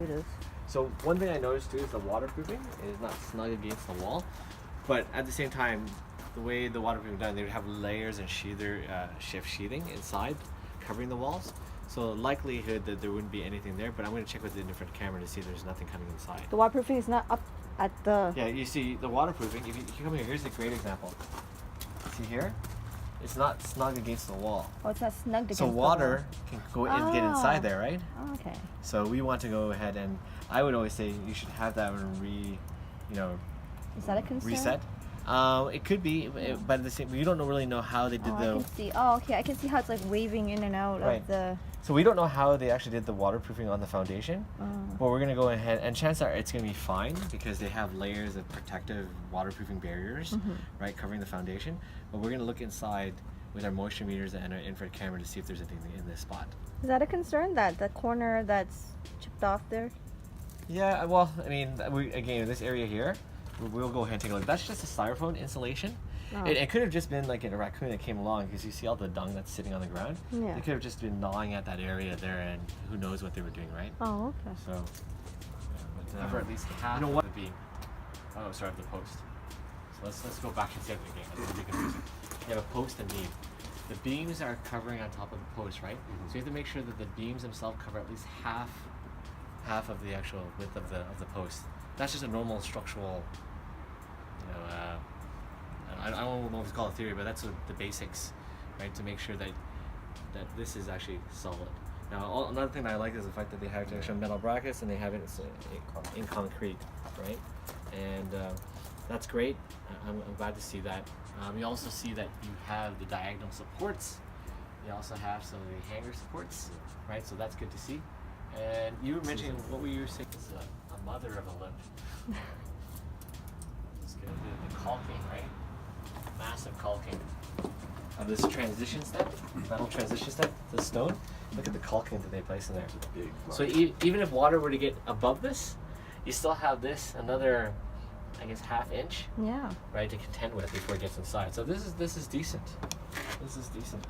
It is. So one thing I noticed too is the waterproofing is not snug against the wall, but at the same time, the way the waterproofing is done, they would have layers and sheathing inside, covering the walls. So likelihood that there wouldn't be anything there, but I'm going to check with the different camera to see if there's nothing coming inside. The waterproofing is not up at the... Yeah, you see the waterproofing, if you come here, here's a great example. See here? It's not snug against the wall. Oh, it's not snugged against So the water wall. can go and get inside there, right? Oh, okay. So we want to go ahead and I would always say you should have that one Is that a concern? reset. It could be, but at the same, you don't really know how they did I can see. Oh, okay. I can see how it's like waving in and out Right. of the... So we don't know how they actually did the waterproofing on the foundation, but we're gonna go ahead and chances are it's gonna be fine because they have layers of protective waterproofing barriers, right, covering the foundation. But we're gonna look inside with our moisture meters and our infrared camera to see if there's anything in this spot. Is that a concern, that the corner that's chipped off there? Yeah, well, I mean, again, this area here, we'll go ahead and take a look. That's just a styrofoam insulation. Oh. It could have just been like a raccoon that came along because you see all the dung that's sitting on the ground. Yeah. They could have just been gnawing at that area there, and who knows what they were doing, right? Oh, okay. So, cover at least half of the beam. Oh, sorry, of the post. So let's go back and see it again. It's really confusing. You have a post and beam. The beams are covering on top of the post, right? So you have to make sure that the beams themselves cover at least half of the actual width of the post. That's just a normal structural, I don't know what to call it theory, but that's the basics, right? To make sure that this is actually solid. Now, another thing that I like is the fact that they have actual metal brackets and they have it in concrete, right? And that's great. I'm glad to see that. You also see that you have the diagonal supports. You also have some of the hanger supports, right? So that's good to see. And you were mentioning, what were you saying? It's a mother of a limb. It's good. The caulking, right? Massive caulking of this transition step, metal transition step, the stone. Look at the caulking that they place in there. So even if water were to get above this, you still have this another, I guess, ½ inch. Yeah. Right, to contend with before it gets inside. So this is decent. This is decent.